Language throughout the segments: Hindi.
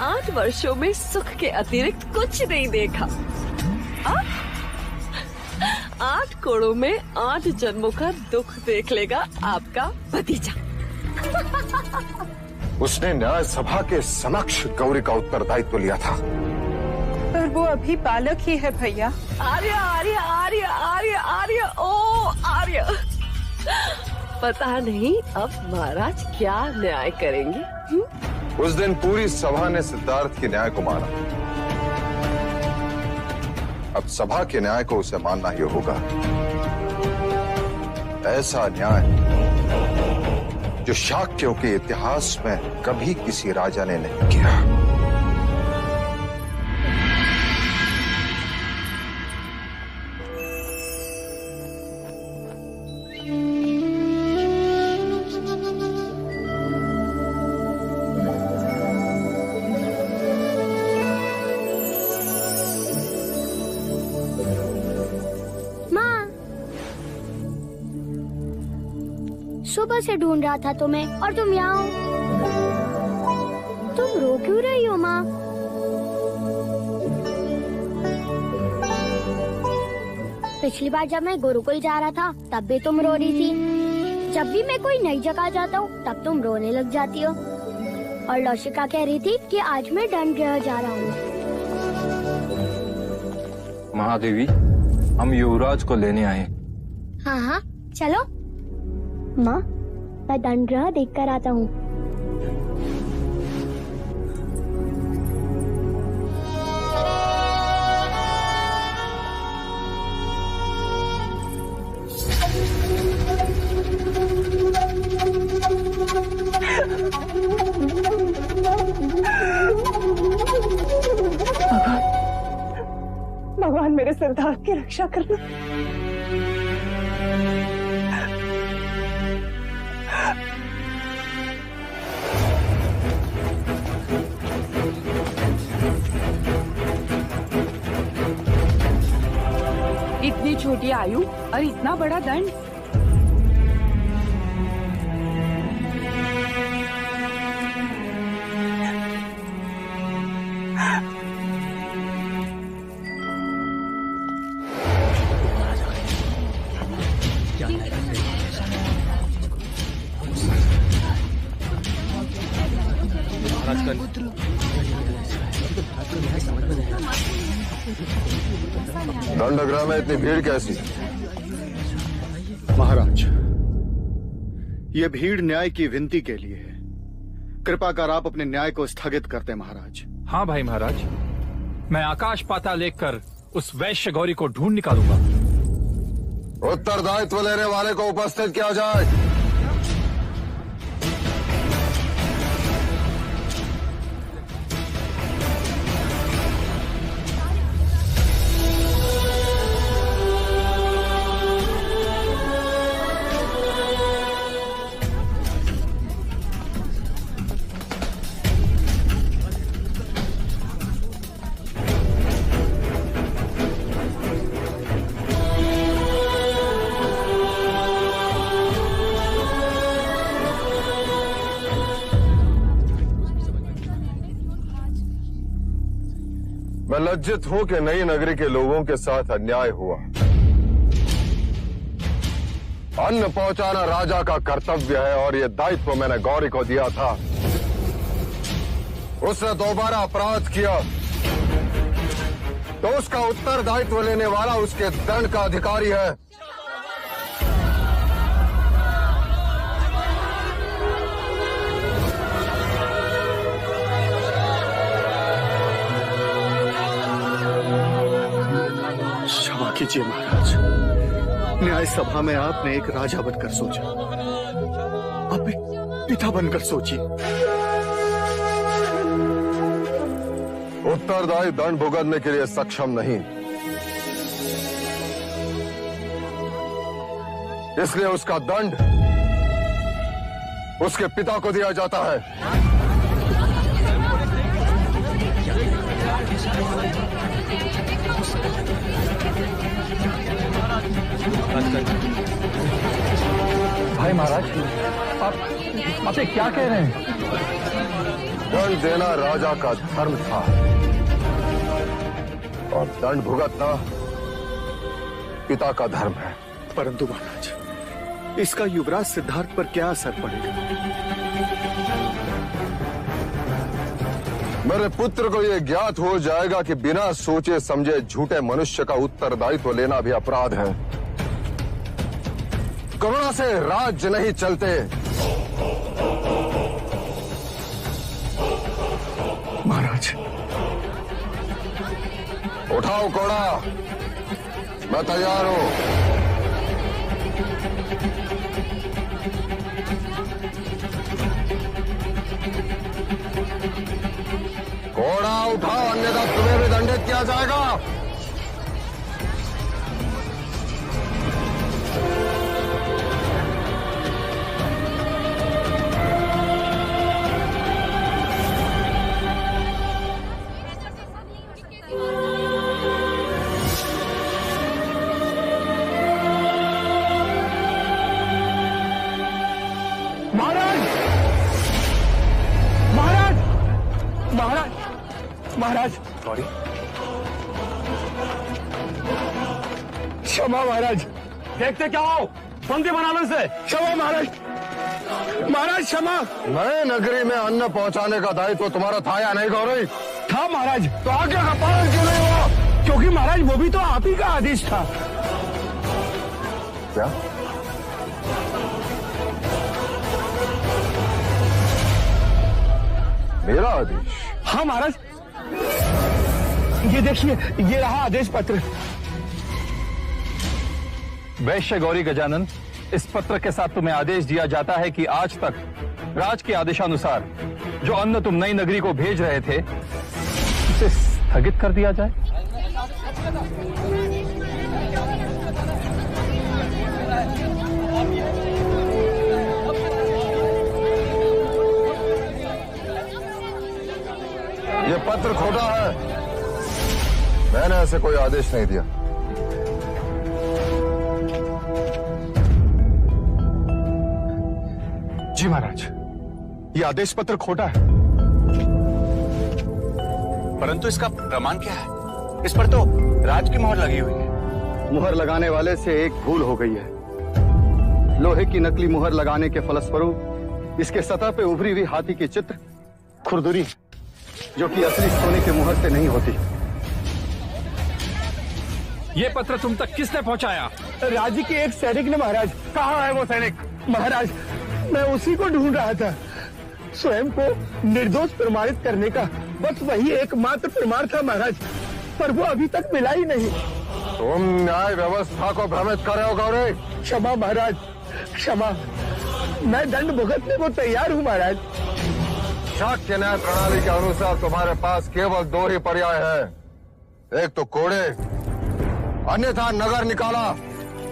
8 वर्षों में सुख के अतिरिक्त कुछ नहीं देखा। 8 कोड़ों में 8 जन्मों का दुख देख लेगा आपका भतीजा। उसने न्याय सभा के समक्ष गौरी का उत्तरदायित्व लिया था। पर वो अभी बालक ही है भैया। आर्य आर्य आर्य आर्य आर्य ओ आर्य, पता नहीं अब महाराज क्या न्याय करेंगे। उस दिन पूरी सभा ने सिद्धार्थ के न्याय को माना। अब सभा के न्याय को उसे मानना ही होगा। ऐसा न्याय जो शाक्यों के इतिहास में कभी किसी राजा ने नहीं किया। सुबह से ढूंढ रहा था तुम्हें और तुम यहाँ हो। तुम रो क्यों रही हो माँ? पिछली बार जब मैं गुरुकुल जा रहा था तब भी तुम रो रही थी। जब भी मैं कोई नई जगह जाता हूँ तब तुम रोने लग जाती हो। और लौशिका कह रही थी कि आज मैं दंड गृह जा रहा हूँ। महादेवी, हम युवराज को लेने आए। हाँ हाँ चलो। माँ, मैं दंड गृह देख कर आता हूँ। भगवान मेरे सिद्धार्थ की रक्षा करना। इतनी छोटी आयु और इतना बड़ा दंड। दंडगृह में इतनी भीड़ कैसी? महाराज, ये भीड़ न्याय की विनती के लिए है। कृपा कर आप अपने न्याय को स्थगित करते महाराज। हाँ भाई महाराज, मैं आकाश पाताल लेकर उस वैश्य गौरी को ढूंढ निकालूंगा। उत्तरदायित्व लेने वाले को उपस्थित किया जाए। मैं लज्जित हूं कि नई नगरी के लोगों के साथ अन्याय हुआ। अन्न पहुंचाना राजा का कर्तव्य है और यह दायित्व मैंने गौरी को दिया था। उसने दोबारा अपराध किया तो उसका उत्तरदायित्व लेने वाला उसके दंड का अधिकारी है। कीजिए महाराज, न्याय सभा में आपने एक राजा बनकर सोचा, अब एक पिता बनकर सोचिए। उत्तरदायी दंड भुगतने के लिए सक्षम नहीं, इसलिए उसका दंड उसके पिता को दिया जाता है। भाई महाराज, आप ये क्या कह रहे हैं? दंड देना राजा का धर्म था और दंड भुगतना पिता का धर्म है। परंतु महाराज, इसका युवराज सिद्धार्थ पर क्या असर पड़ेगा? मेरे पुत्र को यह ज्ञात हो जाएगा कि बिना सोचे समझे झूठे मनुष्य का उत्तरदायित्व लेना भी अपराध है। करुणा से राज्य नहीं चलते। महाराज, उठाओ कोड़ा, मैं तैयार हूं। घोड़ा उठाओ, अन्यथा तुम्हें भी दंडित किया जाएगा। महाराज, सॉरी, क्षमा महाराज। देखते क्या हो, संधि बना लो से। क्षमा महाराज, महाराज क्षमा। नए नगरी में अन्न पहुंचाने का दायित्व तुम्हारा था या नहीं गौरी? था महाराज। तो आज्ञा का पालन क्यों नहीं हुआ? क्योंकि महाराज वो भी तो आप ही का आदेश था। क्या? मेरा आदेश? हाँ महाराज, ये देखिए, ये रहा आदेश पत्र। वैश्य गौरी गजानन, इस पत्र के साथ तुम्हें आदेश दिया जाता है कि आज तक राज के आदेशानुसार जो अन्न तुम नई नगरी को भेज रहे थे उसे स्थगित कर दिया जाए। ये पत्र खोटा है। मैंने ऐसे कोई आदेश नहीं दिया। जी महाराज, ये आदेश पत्र खोटा है। परंतु इसका प्रमाण क्या है? इस पर तो राज की मोहर लगी हुई है। मुहर लगाने वाले से एक भूल हो गई है। लोहे की नकली मुहर लगाने के फलस्वरूप इसके सतह पे उभरी हुई हाथी की चित्र खुरदुरी, जो कि असली सोने के मुहर से नहीं होती। ये पत्र तुम तक किसने पहुंचाया? राज्य के एक सैनिक ने महाराज। कहाँ है वो सैनिक? महाराज, मैं उसी को ढूंढ रहा था। स्वयं को निर्दोष प्रमाणित करने का बस वही एकमात्र प्रमाण था महाराज, पर वो अभी तक मिला ही नहीं। तुम न्याय व्यवस्था को भ्रमित कर रहे हो गौरी। क्षमा महाराज, क्षमा। मैं दंड भुगतने को तैयार हूँ महाराज। शाक्य न्याय प्रणाली के अनुसार तुम्हारे पास केवल दो ही पर्याय है, एक तो कोड़े, अन्यथा नगर निकाला।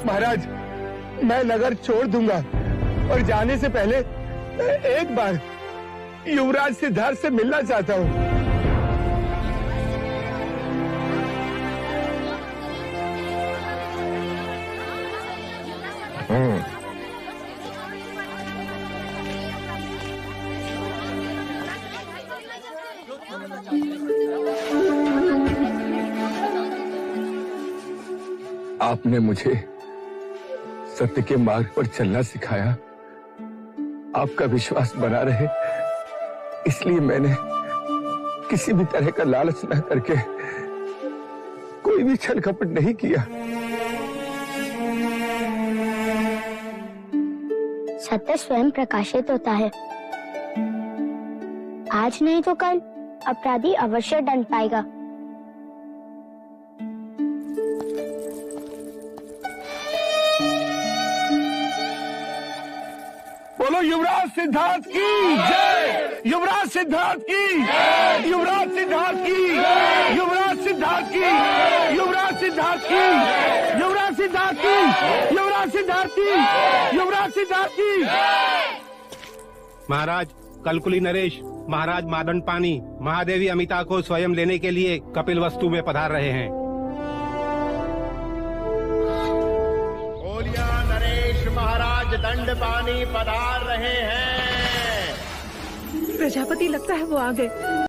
महाराज, मैं नगर छोड़ दूंगा और जाने से पहले एक बार युवराज सिद्धार्थ से मिलना चाहता हूँ। आपने मुझे सत्य के मार्ग पर चलना सिखाया। आपका विश्वास बना रहे, इसलिए मैंने किसी भी तरह का लालच न करके कोई भी छल कपट नहीं किया। सत्य स्वयं प्रकाशित होता है। आज नहीं तो कल अपराधी अवश्य दंड पाएगा। बोलो युवराज सिद्धार्थ की जय! युवराज सिद्धार्थ की! युवराज सिद्धार्थ की! युवराज सिद्धार्थ की! युवराज सिद्धार्थ की! युवराज सिद्धार्थ की! युवराज सिद्धार्थ की! युवराज सिद्धार्थ की! महाराज कलकुली नरेश, महाराज मादन पानी, महादेवी अमिता को स्वयं लेने के लिए कपिल वस्तु में पधार रहे हैं। बोलिया नरेश महाराज दंड पानी पधार रहे हैं। प्रजापति लगता है वो आ गए।